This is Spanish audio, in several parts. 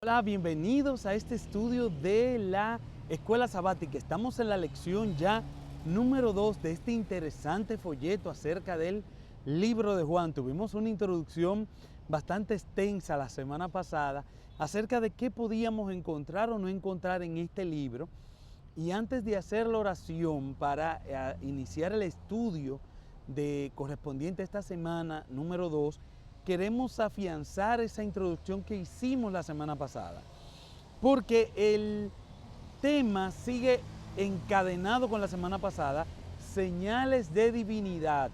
Hola, bienvenidos a este estudio de la Escuela Sabática. Estamos en la lección ya número 2 de este interesante folleto acerca del libro de Juan. Tuvimos una introducción bastante extensa la semana pasada acerca de qué podíamos encontrar o no encontrar en este libro. Y antes de hacer la oración para iniciar el estudio correspondiente a esta semana número 2, queremos afianzar esa introducción que hicimos la semana pasada, porque el tema sigue encadenado con la semana pasada, señales de divinidad.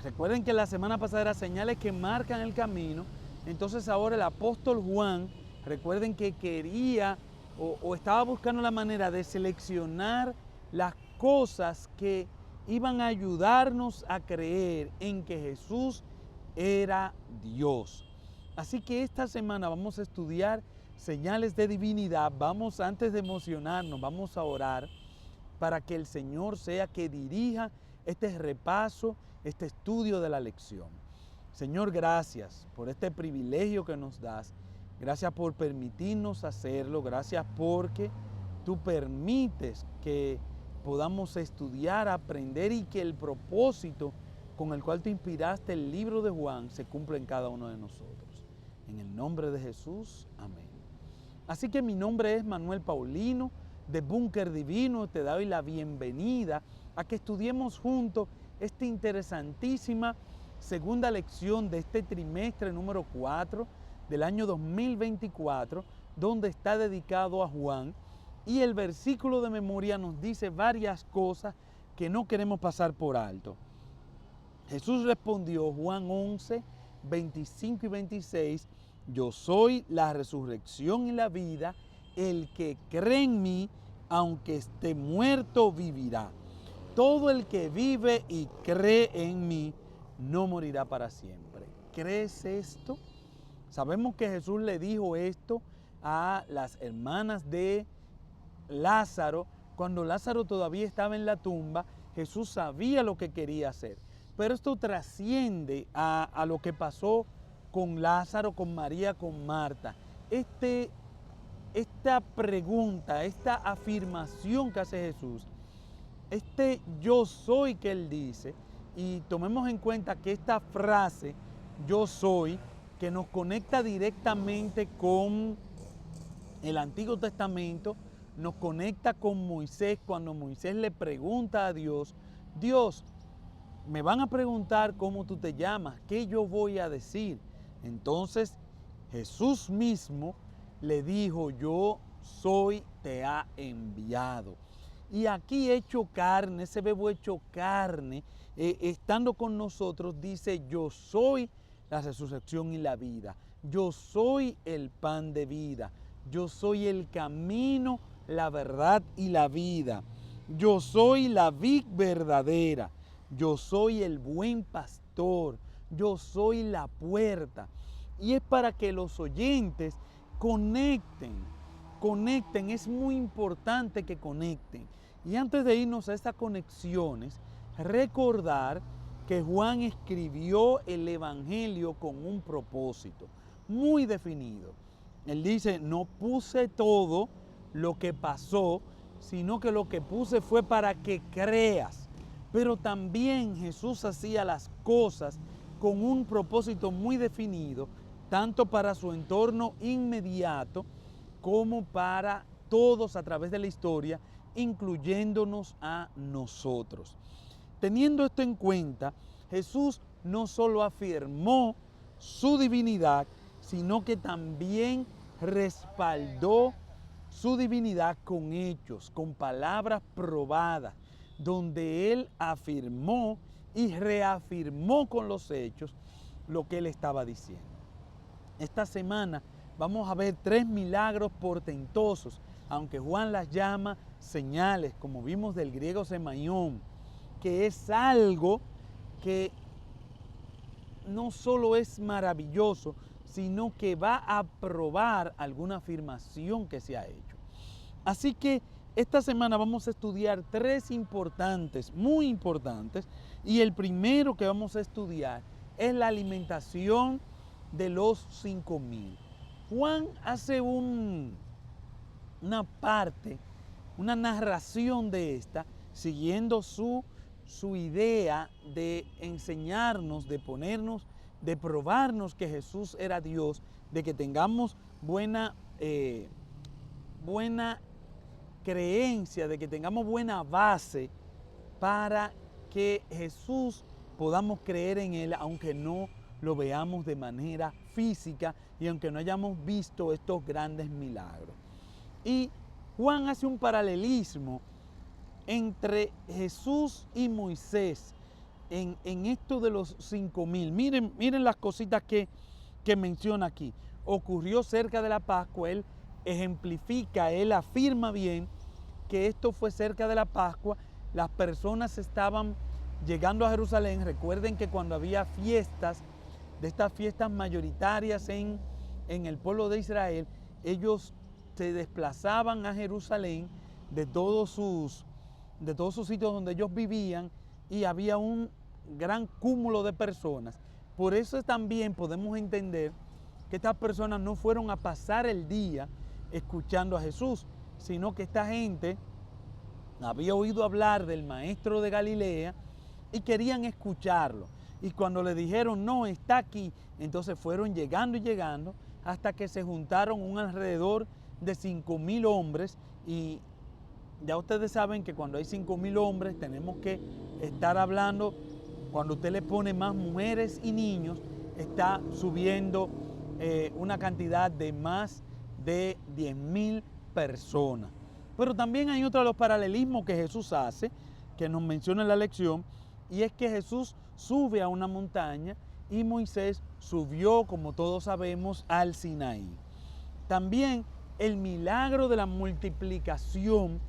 Recuerden que la semana pasada eran señales que marcan el camino, entonces ahora el apóstol Juan, recuerden que quería o estaba buscando la manera de seleccionar las cosas que iban a ayudarnos a creer en que Jesús era Dios. Así que esta semana vamos a estudiar señales de divinidad. Vamos, antes de emocionarnos, vamos a orar para que el Señor sea que dirija este repaso, este estudio de la lección. Señor, gracias por este privilegio que nos das. Gracias por permitirnos hacerlo. Gracias porque tú permites que podamos estudiar, aprender y que el propósito con el cual tú inspiraste el libro de Juan se cumpla en cada uno de nosotros. En el nombre de Jesús, amén. Así que mi nombre es Manuel Paulino, de Búnker Divino. Te doy la bienvenida a que estudiemos juntos esta interesantísima segunda lección de este trimestre número 4 del año 2024, donde está dedicado a Juan. Y el versículo de memoria nos dice varias cosas que no queremos pasar por alto. Jesús respondió, Juan 11, 25 y 26, yo soy la resurrección y la vida, el que cree en mí, aunque esté muerto, vivirá. Todo el que vive y cree en mí, no morirá para siempre. ¿Crees esto? Sabemos que Jesús le dijo esto a las hermanas de Lázaro. Cuando Lázaro todavía estaba en la tumba, Jesús sabía lo que quería hacer. Pero esto trasciende a lo que pasó con Lázaro, con María, con Marta. Esta pregunta, esta afirmación que hace Jesús, este yo soy que él dice, y tomemos en cuenta que esta frase, yo soy, que nos conecta directamente con el Antiguo Testamento, nos conecta con Moisés cuando Moisés le pregunta a Dios, Dios, me van a preguntar cómo tú te llamas, qué yo voy a decir. Entonces Jesús mismo le dijo, yo soy, te ha enviado. Y aquí hecho carne, ese verbo hecho carne, estando con nosotros, dice, yo soy la resurrección y la vida. Yo soy el pan de vida. Yo soy el camino, la verdad y la vida. Yo soy la vid verdadera. Yo soy el buen pastor. Yo soy la puerta. Y es para que los oyentes conecten. Es muy importante que conecten. Y antes de irnos a estas conexiones, recordar que Juan escribió el Evangelio con un propósito muy definido. Él dice, no puse todo lo que pasó, sino que lo que puse fue para que creas. Pero también Jesús hacía las cosas con un propósito muy definido, tanto para su entorno inmediato como para todos a través de la historia, incluyéndonos a nosotros. Teniendo esto en cuenta, Jesús no solo afirmó su divinidad, sino que también respaldó su divinidad con hechos, con palabras probadas, donde Él afirmó y reafirmó con los hechos lo que Él estaba diciendo. Esta semana vamos a ver 3 milagros portentosos, aunque Juan las llama señales, como vimos del griego semaión, que es algo que no solo es maravilloso, sino que va a probar alguna afirmación que se ha hecho. Así que esta semana vamos a estudiar 3 importantes, muy importantes, y el primero que vamos a estudiar es la alimentación de los 5,000. Juan hace una parte, una narración de esta, siguiendo su idea de enseñarnos, de ponernos, de probarnos que Jesús era Dios, de que tengamos buena creencia, de que tengamos buena base para que Jesús podamos creer en Él, aunque no lo veamos de manera física y aunque no hayamos visto estos grandes milagros. Y Juan hace un paralelismo entre Jesús y Moisés en esto de los 5,000. Miren las cositas que menciona aquí. Ocurrió cerca de la Pascua, él ejemplifica, él afirma bien que esto fue cerca de la Pascua. Las personas estaban llegando a Jerusalén. Recuerden que cuando había fiestas, de estas fiestas mayoritarias en el pueblo de Israel, ellos se desplazaban a Jerusalén de todos sus sitios donde ellos vivían, y había un gran cúmulo de personas. Por eso también podemos entender que estas personas no fueron a pasar el día escuchando a Jesús, sino que esta gente había oído hablar del maestro de Galilea y querían escucharlo. Y cuando le dijeron, no, está aquí, entonces fueron llegando y llegando hasta que se juntaron un alrededor de 5,000 hombres. Y ya ustedes saben que cuando hay 5,000 hombres tenemos que estar hablando, cuando usted le pone más mujeres y niños, está subiendo una cantidad de más de 10,000 personas. Pero también hay otro de los paralelismos que Jesús hace, que nos menciona en la lección, y es que Jesús sube a una montaña y Moisés subió, como todos sabemos, al Sinaí. También el milagro de la multiplicación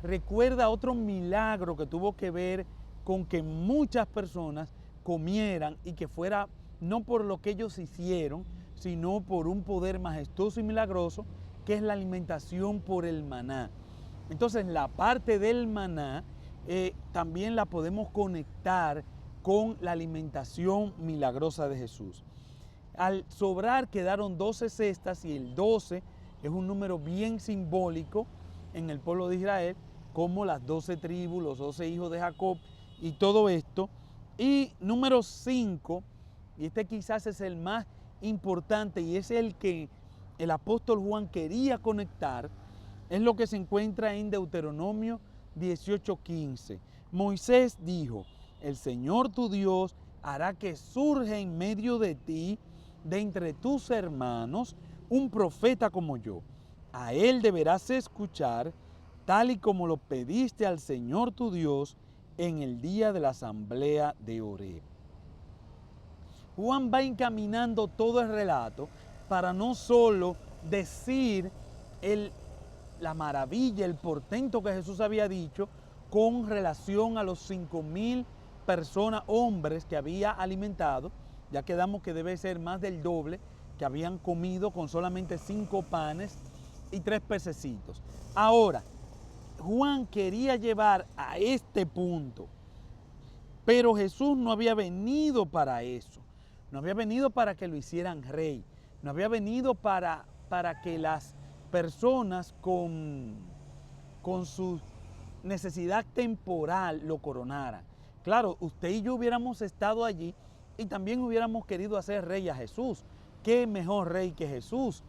recuerda otro milagro que tuvo que ver con que muchas personas comieran, y que fuera no por lo que ellos hicieron, sino por un poder majestuoso y milagroso, que es la alimentación por el maná. Entonces, la parte del maná también la podemos conectar con la alimentación milagrosa de Jesús. Al sobrar quedaron 12 cestas, y el 12 es un número bien simbólico en el pueblo de Israel, como las 12 tribus, los 12 hijos de Jacob y todo esto. Y número 5, y este quizás es el más importante y es el que el apóstol Juan quería conectar, es lo que se encuentra en Deuteronomio 18:15. Moisés dijo, el Señor tu Dios hará que surja en medio de ti, de entre tus hermanos, un profeta como yo. A él deberás escuchar, tal y como lo pediste al Señor tu Dios en el día de la asamblea de Horeb. Juan va encaminando todo el relato para no solo decir la maravilla, el portento que Jesús había dicho con relación a los 5,000 personas, hombres que había alimentado. Ya quedamos que debe ser más del doble, que habían comido con solamente 5 panes y 3 pececitos. Ahora, Juan quería llevar a este punto, pero Jesús no había venido para eso. No había venido para que lo hicieran rey. No había venido para que las personas con su necesidad temporal lo coronaran. Claro, usted y yo hubiéramos estado allí y también hubiéramos querido hacer rey a Jesús. ¿Qué mejor rey que Jesús?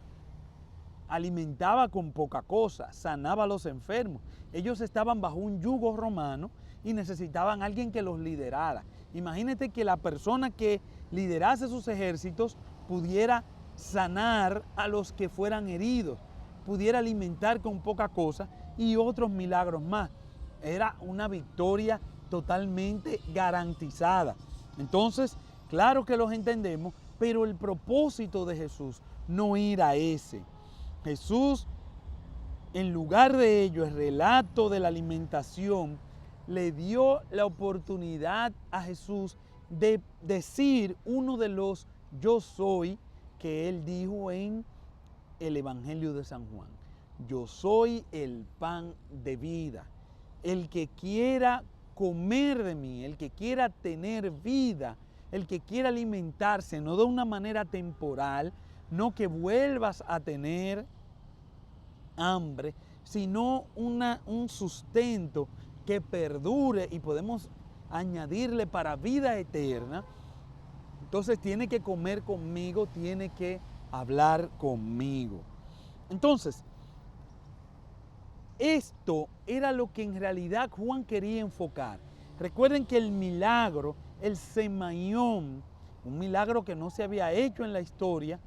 Alimentaba con poca cosa, sanaba a los enfermos. Ellos estaban bajo un yugo romano y necesitaban a alguien que los liderara. Imagínate que la persona que liderase sus ejércitos pudiera sanar a los que fueran heridos, pudiera alimentar con poca cosa y otros milagros más. Era una victoria totalmente garantizada. Entonces, claro que los entendemos, pero el propósito de Jesús no era ese. Jesús, en lugar de ello, el relato de la alimentación le dio la oportunidad a Jesús de decir uno de los yo soy que él dijo en el Evangelio de San Juan. Yo soy el pan de vida. El que quiera comer de mí, el que quiera tener vida, el que quiera alimentarse, no de una manera temporal, no que vuelvas a tener hambre, sino un sustento que perdure y podemos añadirle para vida eterna. Entonces tiene que comer conmigo, tiene que hablar conmigo. Entonces, esto era lo que en realidad Juan quería enfocar. Recuerden que el milagro, el semaión, un milagro que no se había hecho en la historia,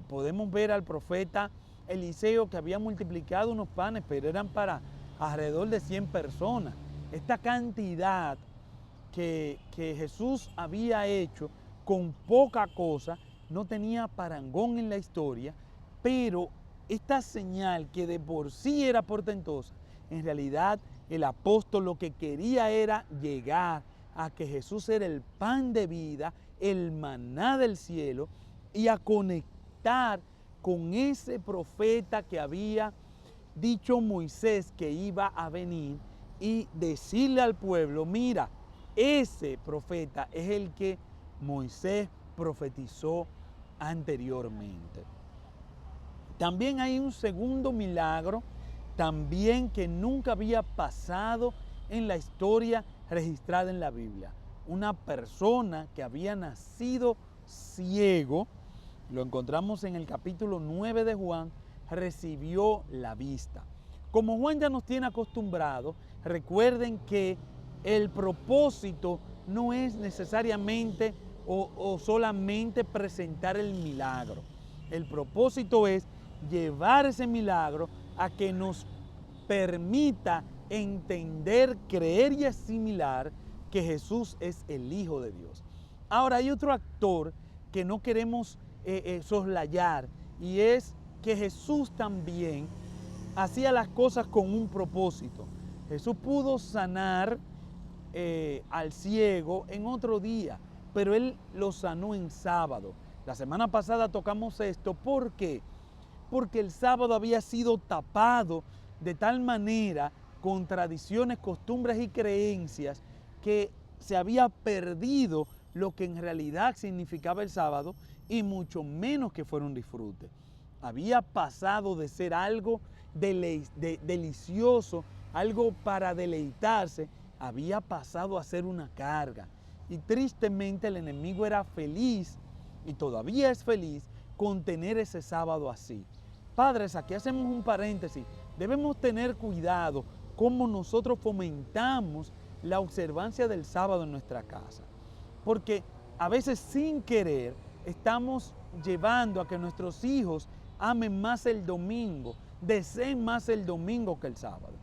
podemos ver al profeta Eliseo que había multiplicado unos panes, pero eran para alrededor de 100 personas. Esta cantidad que Jesús había hecho con poca cosa, no tenía parangón en la historia, pero esta señal que de por sí era portentosa, en realidad el apóstol lo que quería era llegar a que Jesús era el pan de vida, el maná del cielo, y a conectar con ese profeta que había dicho Moisés que iba a venir y decirle al pueblo, mira, ese profeta es el que Moisés profetizó anteriormente. También hay un segundo milagro, también que nunca había pasado en la historia registrada en la Biblia. Una persona que había nacido ciego, lo encontramos en el capítulo 9 de Juan, recibió la vista. Como Juan ya nos tiene acostumbrados, recuerden que el propósito no es necesariamente o solamente presentar el milagro. El propósito es llevar ese milagro a que nos permita entender, creer y asimilar que Jesús es el Hijo de Dios. Ahora hay otro actor que no queremos soslayar, y es que Jesús también hacía las cosas con un propósito. Jesús pudo sanar al ciego en otro día, pero Él lo sanó en sábado. La semana pasada tocamos esto. ¿Por qué? Porque el sábado había sido tapado de tal manera con tradiciones, costumbres y creencias que se había perdido lo que en realidad significaba el sábado, y mucho menos que fuera un disfrute. Había pasado de ser algo delicioso, algo para deleitarse, había pasado a ser una carga. Y tristemente el enemigo era feliz, y todavía es feliz, con tener ese sábado así. Padres, aquí hacemos un paréntesis. Debemos tener cuidado cómo nosotros fomentamos la observancia del sábado en nuestra casa. Porque a veces sin querer estamos llevando a que nuestros hijos amen más el domingo, deseen más el domingo que el sábado.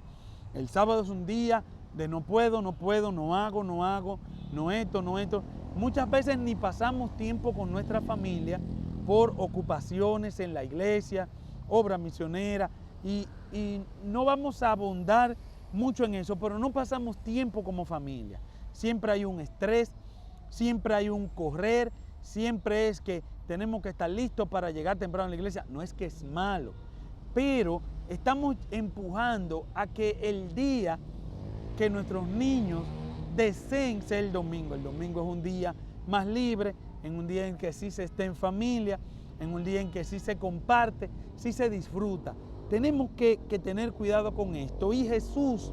El sábado es un día de no puedo, no hago, no esto. Muchas veces ni pasamos tiempo con nuestra familia por ocupaciones en la iglesia, obra misionera, y no vamos a abundar mucho en eso, pero no pasamos tiempo como familia. Siempre hay un estrés, siempre hay un correr, siempre es que tenemos que estar listos para llegar temprano a la iglesia. No es que es malo, pero estamos empujando a que el día que nuestros niños deseen ser el domingo. El domingo es un día más libre, en un día en que sí se está en familia, en un día en que sí se comparte, sí se disfruta. Tenemos que tener cuidado con esto, y Jesús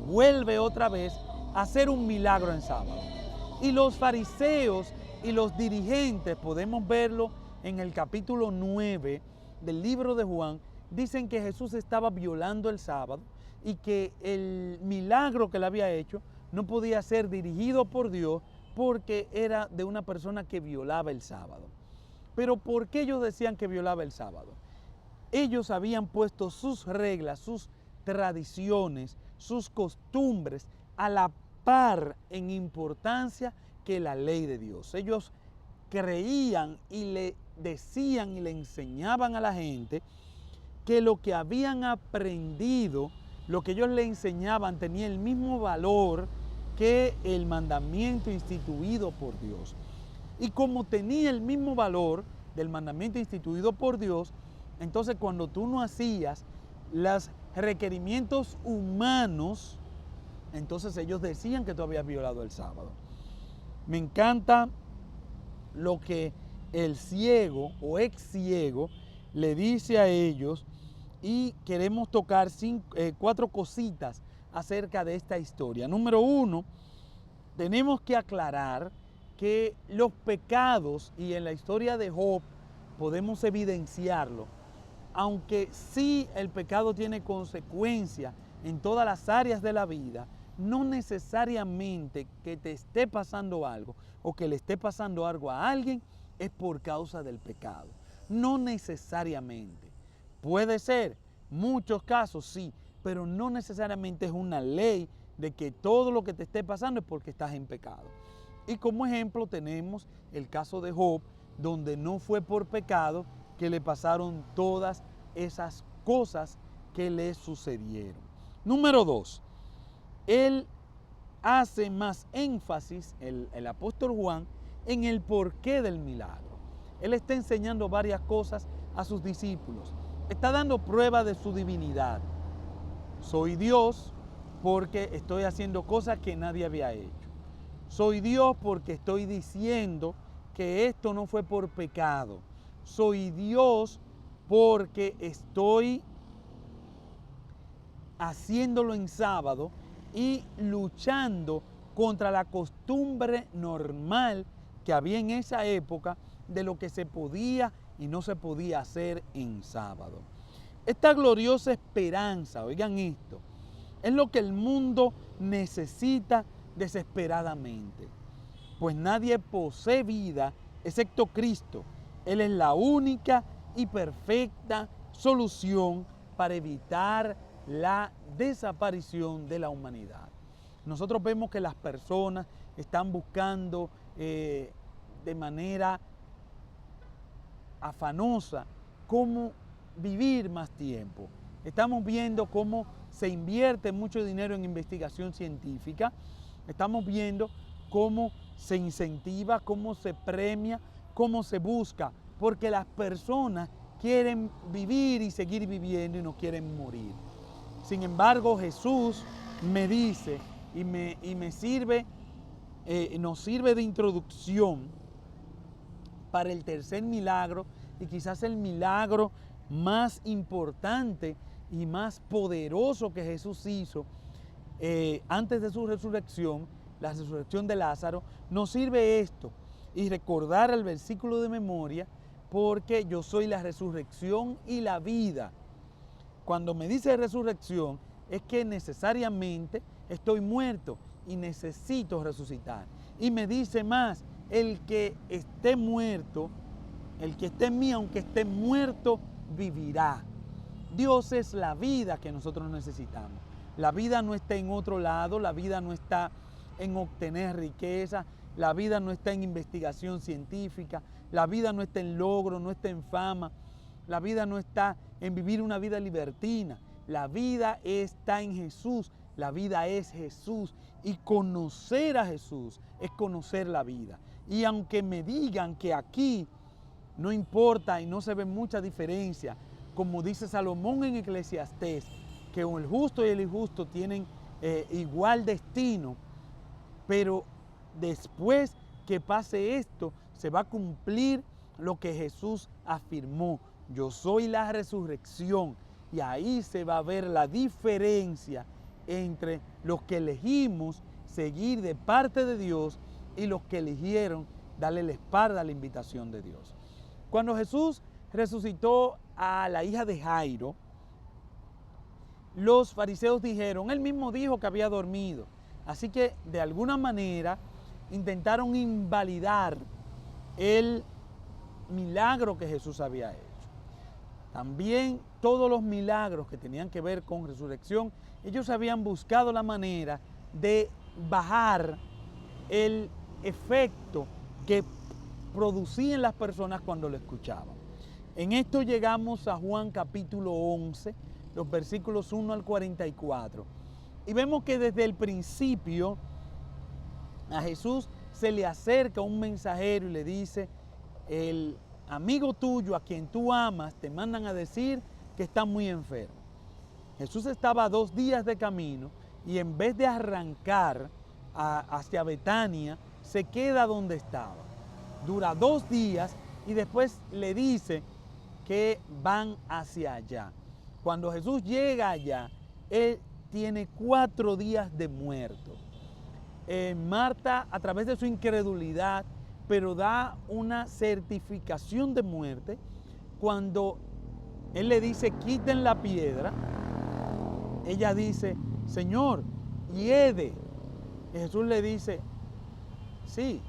vuelve otra vez a hacer un milagro en sábado. Y los fariseos y los dirigentes, podemos verlo en el capítulo 9 del libro de Juan, dicen que Jesús estaba violando el sábado y que el milagro que él había hecho no podía ser dirigido por Dios porque era de una persona que violaba el sábado. Pero ¿por qué ellos decían que violaba el sábado? Ellos habían puesto sus reglas, sus tradiciones, sus costumbres a la par en importancia que la ley de Dios. Ellos creían y le decían y le enseñaban a la gente que lo que habían aprendido, lo que ellos le enseñaban, tenía el mismo valor que el mandamiento instituido por Dios. Y como tenía el mismo valor del mandamiento instituido por Dios, entonces cuando tú no hacías los requerimientos humanos, entonces ellos decían que tú habías violado el sábado. Me encanta lo que el ciego o ex ciego le dice a ellos, y queremos tocar 4 cositas acerca de esta historia. Número 1, tenemos que aclarar que los pecados, y en la historia de Job podemos evidenciarlo, aunque sí el pecado tiene consecuencias en todas las áreas de la vida, no necesariamente que te esté pasando algo o que le esté pasando algo a alguien es por causa del pecado. No necesariamente. Puede ser, muchos casos sí, pero no necesariamente es una ley de que todo lo que te esté pasando es porque estás en pecado. Y como ejemplo tenemos el caso de Job, donde no fue por pecado que le pasaron todas esas cosas que le sucedieron. Número 2, él hace más énfasis, el apóstol Juan, en el porqué del milagro. Él está enseñando varias cosas a sus discípulos. Está dando prueba de su divinidad. Soy Dios porque estoy haciendo cosas que nadie había hecho. Soy Dios porque estoy diciendo que esto no fue por pecado. Soy Dios porque estoy haciéndolo en sábado y luchando contra la costumbre normal que había en esa época de lo que se podía y no se podía hacer en sábado. Esta gloriosa esperanza, oigan esto, es lo que el mundo necesita desesperadamente, pues nadie posee vida excepto Cristo. Él es la única y perfecta solución para evitar la desaparición de la humanidad. Nosotros vemos que las personas están buscando de manera afanosa cómo vivir más tiempo. Estamos viendo cómo se invierte mucho dinero en investigación científica. Estamos viendo cómo se incentiva, cómo se premia, cómo se busca, porque las personas quieren vivir y seguir viviendo y no quieren morir. Sin embargo, Jesús me dice y me sirve, nos sirve de introducción para el tercer milagro y quizás el milagro más importante y más poderoso que Jesús hizo antes de su resurrección, la resurrección de Lázaro. Nos sirve esto y recordar el versículo de memoria, porque yo soy la resurrección y la vida. Cuando me dice resurrección es que necesariamente estoy muerto y necesito resucitar. Y me dice más, el que esté muerto, el que esté en mí, aunque esté muerto, vivirá. Dios es la vida que nosotros necesitamos. La vida no está en otro lado, la vida no está en obtener riqueza, la vida no está en investigación científica, la vida no está en logro, no está en fama, la vida no está en vivir una vida libertina. La vida está en Jesús, la vida es Jesús, y conocer a Jesús es conocer la vida. Y aunque me digan que aquí no importa y no se ve mucha diferencia, como dice Salomón en Eclesiastés, que el justo y el injusto tienen igual destino, pero después que pase esto, se va a cumplir lo que Jesús afirmó: yo soy la resurrección. Y ahí se va a ver la diferencia entre los que elegimos seguir de parte de Dios y los que eligieron darle la espalda a la invitación de Dios. Cuando Jesús resucitó a la hija de Jairo, los fariseos dijeron, él mismo dijo que había dormido. Así que de alguna manera intentaron invalidar el milagro que Jesús había hecho. También todos los milagros que tenían que ver con resurrección, ellos habían buscado la manera de bajar el efecto que producían las personas cuando lo escuchaban. En esto llegamos a Juan capítulo 11, los versículos 1 al 44. Y vemos que desde el principio a Jesús se le acerca un mensajero y le dice, el amigo tuyo a quien tú amas te mandan a decir que está muy enfermo. Jesús estaba a 2 días de camino y en vez de arrancar hacia Betania, se queda donde estaba. Dura 2 días y después le dice que van hacia allá. Cuando Jesús llega allá, él tiene 4 días de muerto. Marta, a través de su incredulidad, pero da una certificación de muerte cuando él le dice, quiten la piedra. Ella dice, Señor, hiede. Y Jesús le dice, sí,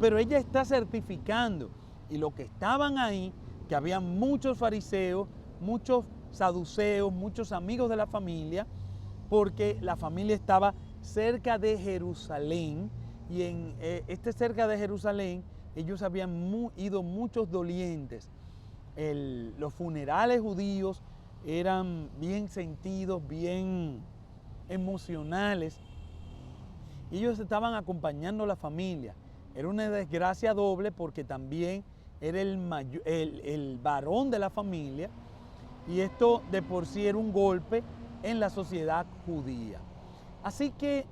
pero ella está certificando. Y los que estaban ahí, que había muchos fariseos, muchos saduceos, muchos amigos de la familia, porque la familia estaba cerca de Jerusalén, y en cerca de Jerusalén ellos habían ido muchos dolientes. Los funerales judíos eran bien sentidos, bien emocionales, y ellos estaban acompañando a la familia. Era una desgracia doble porque también era el varón de la familia, y esto de por sí era un golpe en la sociedad judía. Así que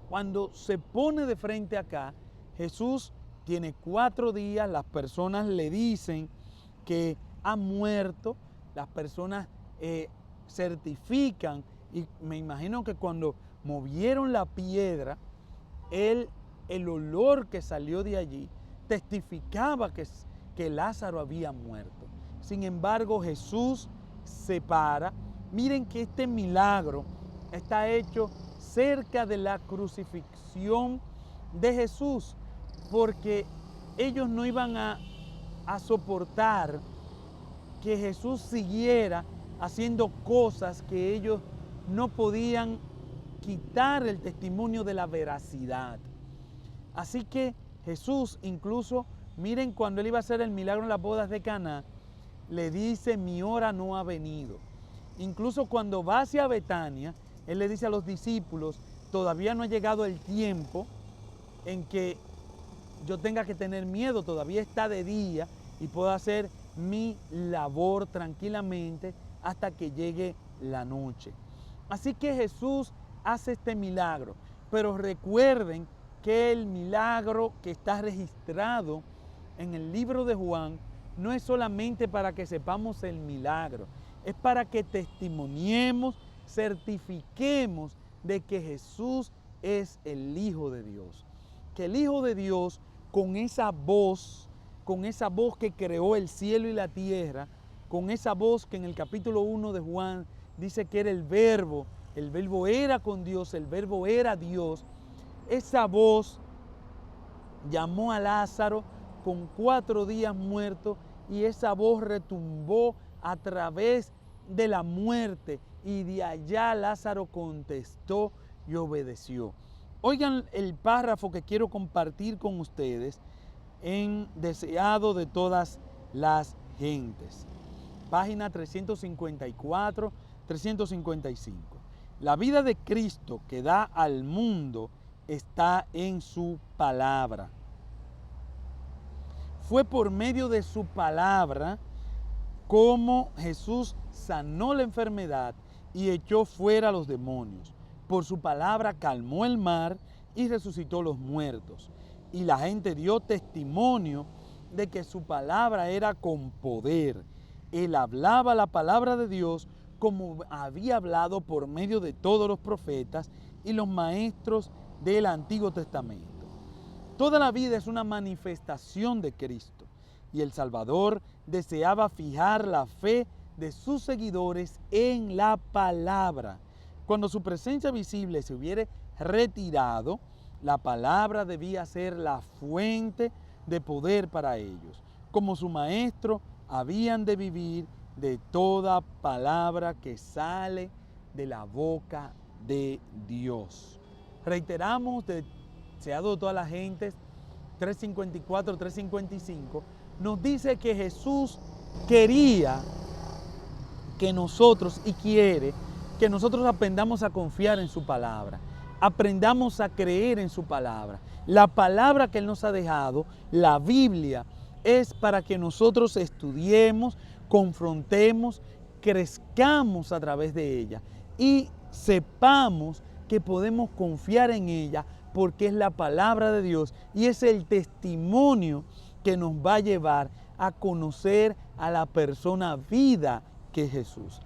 cuando se pone de frente acá, Jesús tiene 4 días, las personas le dicen que ha muerto, las personas certifican, y me imagino que cuando movieron la piedra, el olor que salió de allí testificaba que Lázaro había muerto. Sin embargo, Jesús se para. Miren que este milagro está hecho cerca de la crucifixión de Jesús, porque ellos no iban a soportar que Jesús siguiera haciendo cosas que ellos no podían quitar el testimonio de la veracidad. Así que Jesús, incluso, miren, cuando él iba a hacer el milagro en las bodas de Caná, le dice, mi hora no ha venido. Incluso cuando va hacia Betania, él le dice a los discípulos, todavía no ha llegado el tiempo en que yo tenga que tener miedo, todavía está de día y puedo hacer mi labor tranquilamente hasta que llegue la noche. Así que Jesús hace este milagro, pero recuerden que el milagro que está registrado en el libro de Juan no es solamente para que sepamos el milagro, es para que testimoniemos, certifiquemos de que Jesús es el Hijo de Dios. Que el Hijo de Dios, con esa voz que creó el cielo y la tierra, con esa voz que en el capítulo 1 de Juan dice que era el verbo era con Dios, el verbo era Dios, esa voz llamó a Lázaro con 4 días muerto, y esa voz retumbó a través de la muerte, y de allá Lázaro contestó y obedeció. Oigan el párrafo que quiero compartir con ustedes en Deseado de todas las gentes. Página 354, 355. La vida de Cristo que da al mundo está en su palabra. Fue por medio de su palabra como Jesús sanó la enfermedad y echó fuera a los demonios. Por su palabra calmó el mar y resucitó los muertos. Y la gente dio testimonio de que su palabra era con poder. Él hablaba la palabra de Dios como había hablado por medio de todos los profetas y los maestros del Antiguo Testamento. Toda la vida es una manifestación de Cristo, y el Salvador deseaba fijar la fe de sus seguidores en la palabra. Cuando su presencia visible se hubiere retirado, la palabra debía ser la fuente de poder para ellos. Como su maestro, habían de vivir de toda palabra que sale de la boca de Dios. Reiteramos, Deseado de todas las gentes, 354, 355, nos dice que Jesús quería que nosotros, y quiere, que nosotros aprendamos a confiar en su palabra, aprendamos a creer en su palabra. La palabra que Él nos ha dejado, la Biblia, es para que nosotros estudiemos, confrontemos, crezcamos a través de ella y sepamos que podemos confiar en ella porque es la palabra de Dios y es el testimonio que nos va a llevar a conocer a la persona vida que es Jesús.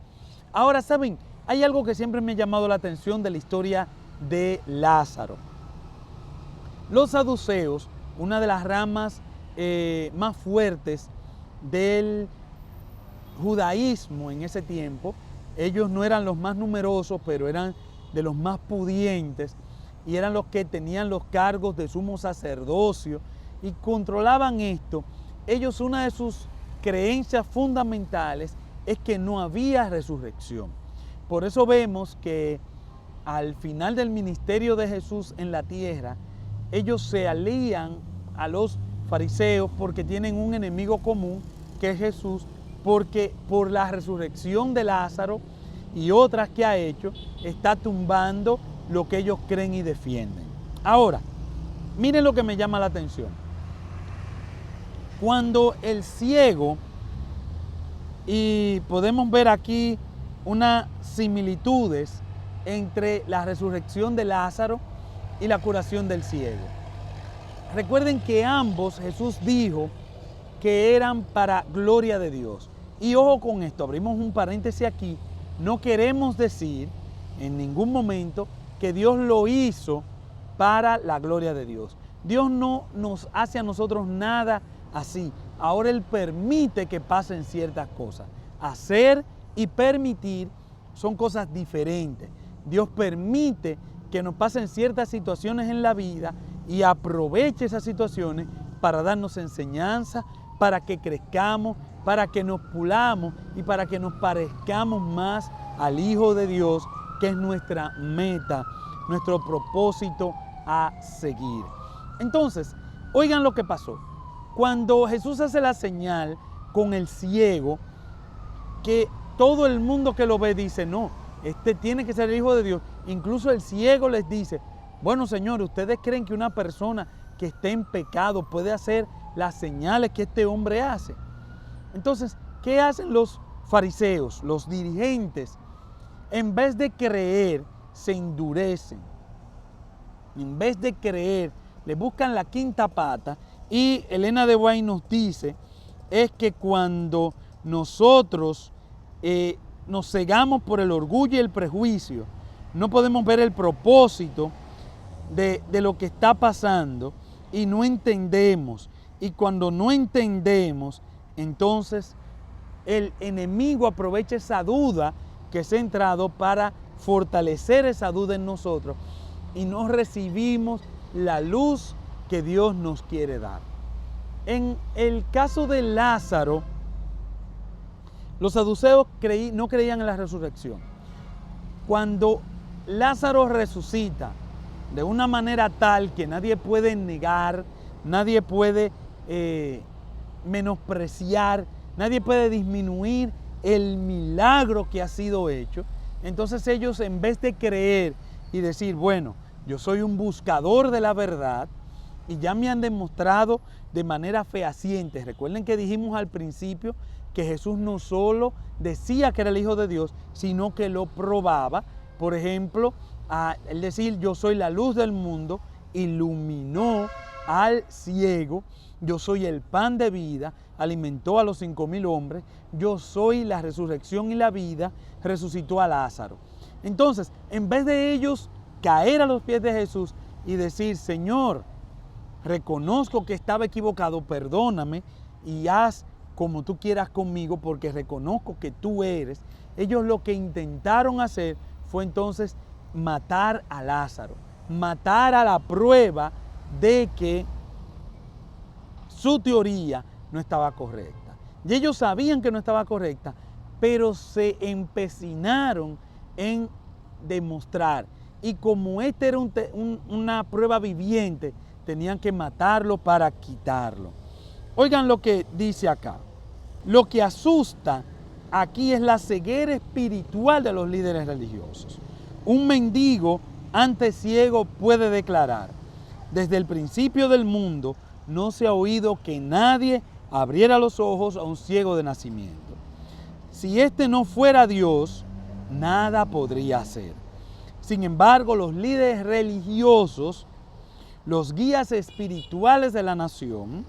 Ahora, ¿saben? Hay algo que siempre me ha llamado la atención de la historia de Lázaro. Los saduceos, una de las ramas más fuertes del judaísmo en ese tiempo, ellos no eran los más numerosos, pero eran de los más pudientes y eran los que tenían los cargos de sumo sacerdocio y controlaban esto. Ellos, una de sus creencias fundamentales es que no había resurrección. Por eso vemos que al final del ministerio de Jesús en la tierra, ellos se alían a los fariseos porque tienen un enemigo común que es Jesús, porque por la resurrección de Lázaro y otras que ha hecho, está tumbando lo que ellos creen y defienden. Ahora, miren lo que me llama la atención. Cuando el ciego, y podemos ver aquí unas similitudes entre la resurrección de Lázaro y la curación del ciego. Recuerden que ambos Jesús dijo que eran para gloria de Dios. Y ojo con esto, abrimos un paréntesis aquí, no queremos decir en ningún momento que Dios lo hizo para la gloria de Dios. Dios no nos hace a nosotros nada así. Ahora Él permite que pasen ciertas cosas. Hacer y permitir son cosas diferentes. Dios permite que nos pasen ciertas situaciones en la vida y aproveche esas situaciones para darnos enseñanza, para que crezcamos, para que nos pulamos y para que nos parezcamos más al Hijo de Dios, que es nuestra meta, nuestro propósito a seguir. Entonces, oigan lo que pasó. Cuando Jesús hace la señal con el ciego, que todo el mundo que lo ve dice, no, este tiene que ser el Hijo de Dios. Incluso el ciego les dice, bueno, señores, ¿ustedes creen que una persona que esté en pecado puede hacer las señales que este hombre hace? Entonces, ¿qué hacen los fariseos, los dirigentes? En vez de creer, se endurecen. En vez de creer, le buscan la quinta pata. Y Elena de White nos dice, es que cuando nosotros nos cegamos por el orgullo y el prejuicio, no podemos ver el propósito de lo que está pasando y no entendemos. Y cuando no entendemos, entonces el enemigo aprovecha esa duda que se ha entrado para fortalecer esa duda en nosotros y no recibimos la luz que Dios nos quiere dar. En el caso de Lázaro, los saduceos no creían en la resurrección. Cuando Lázaro resucita de una manera tal que nadie puede negar, nadie puede menospreciar, nadie puede disminuir el milagro que ha sido hecho, entonces ellos, en vez de creer y decir, bueno, yo soy un buscador de la verdad y ya me han demostrado de manera fehaciente. Recuerden que dijimos al principio que Jesús no solo decía que era el Hijo de Dios, sino que lo probaba. Por ejemplo, el decir, yo soy la luz del mundo, iluminó al ciego. Yo soy el pan de vida, alimentó a los 5,000 hombres. Yo soy la resurrección y la vida, resucitó a Lázaro. Entonces, en vez de ellos caer a los pies de Jesús y decir, Señor, reconozco que estaba equivocado, perdóname y haz como tú quieras conmigo porque reconozco que tú eres. Ellos lo que intentaron hacer fue entonces matar a Lázaro, matar a la prueba de que su teoría no estaba correcta. Y ellos sabían que no estaba correcta, pero se empecinaron en demostrar. Y como esta era una prueba viviente, tenían que matarlo para quitarlo. Oigan lo que dice acá. Lo que asusta aquí es la ceguera espiritual de los líderes religiosos. Un mendigo ante ciego puede declarar, desde el principio del mundo no se ha oído que nadie abriera los ojos a un ciego de nacimiento. Si este no fuera Dios, nada podría hacer. Sin embargo, los líderes religiosos, los guías espirituales de la nación,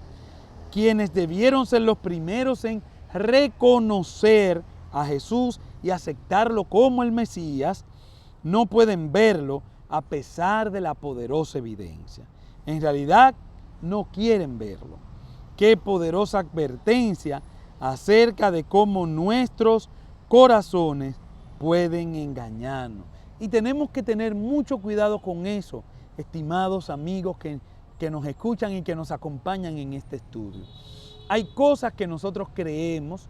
quienes debieron ser los primeros en reconocer a Jesús y aceptarlo como el Mesías, no pueden verlo a pesar de la poderosa evidencia. En realidad, no quieren verlo. Qué poderosa advertencia acerca de cómo nuestros corazones pueden engañarnos. Y tenemos que tener mucho cuidado con eso, estimados amigos que nos escuchan y que nos acompañan en este estudio. Hay cosas que nosotros creemos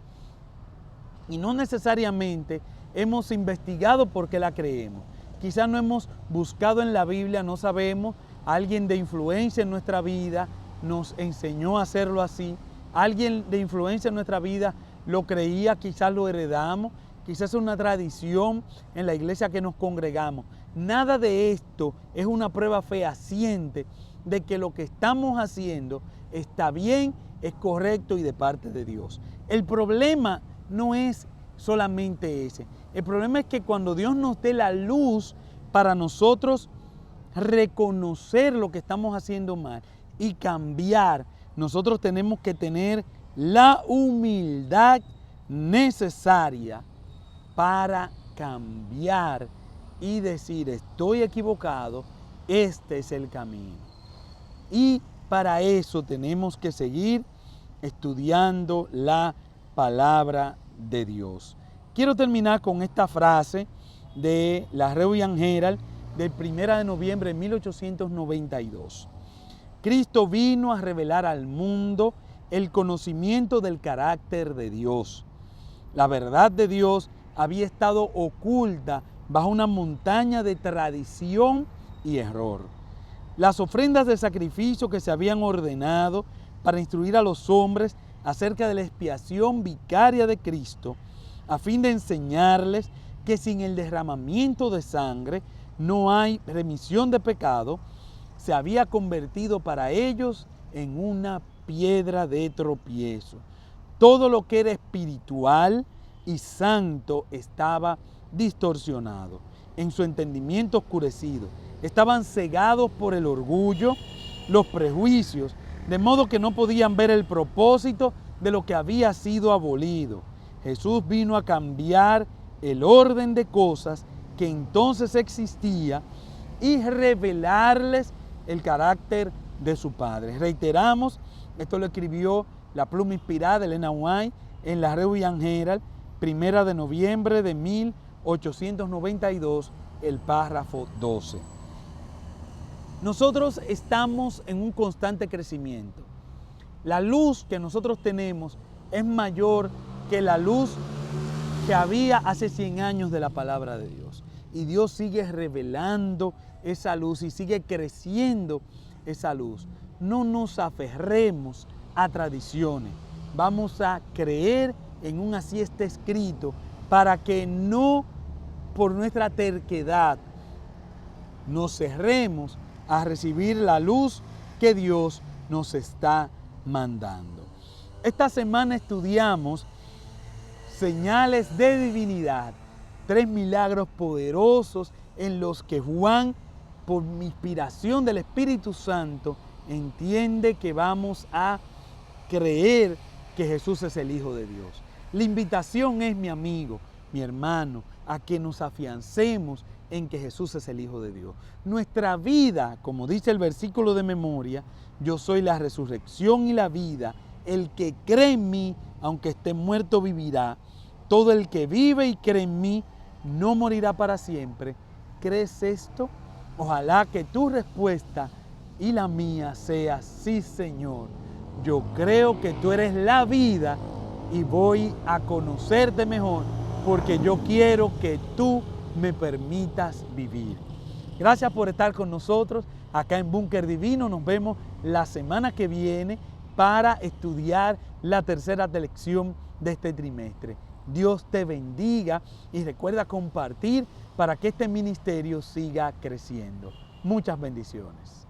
y no necesariamente hemos investigado por qué la creemos. Quizás no hemos buscado en la Biblia, no sabemos, alguien de influencia en nuestra vida nos enseñó a hacerlo así, alguien de influencia en nuestra vida lo creía, quizás lo heredamos, quizás es una tradición en la iglesia que nos congregamos. Nada de esto es una prueba fehaciente de que lo que estamos haciendo está bien, es correcto y de parte de Dios. El problema no es solamente ese. El problema es que cuando Dios nos dé la luz para nosotros reconocer lo que estamos haciendo mal y cambiar, nosotros tenemos que tener la humildad necesaria para cambiar y decir, estoy equivocado, este es el camino. Y para eso tenemos que seguir estudiando la palabra de Dios. Quiero terminar con esta frase de la Revian Herald del 1 de noviembre de 1892. Cristo vino a revelar al mundo el conocimiento del carácter de Dios. La verdad de Dios había estado oculta bajo una montaña de tradición y error. Las ofrendas de sacrificio que se habían ordenado para instruir a los hombres acerca de la expiación vicaria de Cristo, a fin de enseñarles que sin el derramamiento de sangre no hay remisión de pecado, se había convertido para ellos en una piedra de tropiezo. Todo lo que era espiritual y santo estaba distorsionado, en su entendimiento oscurecido. Estaban cegados por el orgullo, los prejuicios, de modo que no podían ver el propósito de lo que había sido abolido. Jesús vino a cambiar el orden de cosas que entonces existía y revelarles el carácter de su Padre. Reiteramos, esto lo escribió la pluma inspirada de Elena White en la Revian Herald, 1 de noviembre de 1892, el párrafo 12. Nosotros estamos en un constante crecimiento. La luz que nosotros tenemos es mayor que la luz que había hace 100 años de la palabra de Dios. Y Dios sigue revelando esa luz y sigue creciendo esa luz. No nos aferremos a tradiciones. Vamos a creer en un así está escrito para que no por nuestra terquedad nos cerremos a recibir la luz que Dios nos está mandando. Esta semana estudiamos señales de divinidad, 3 milagros poderosos en los que Juan, por inspiración del Espíritu Santo, entiende que vamos a creer que Jesús es el Hijo de Dios. La invitación es, mi amigo, mi hermano, a que nos afiancemos en que Jesús es el Hijo de Dios. Nuestra vida, como dice el versículo de memoria, yo soy la resurrección y la vida, el que cree en mí, aunque esté muerto, vivirá. Todo el que vive y cree en mí, no morirá para siempre. ¿Crees esto? Ojalá que tu respuesta y la mía sea sí, Señor. Yo creo que tú eres la vida y voy a conocerte mejor porque yo quiero que tú me permitas vivir. Gracias por estar con nosotros acá en Búnker Divino. Nos vemos la semana que viene para estudiar la tercera lección de este trimestre. Dios te bendiga y recuerda compartir para que este ministerio siga creciendo. Muchas bendiciones.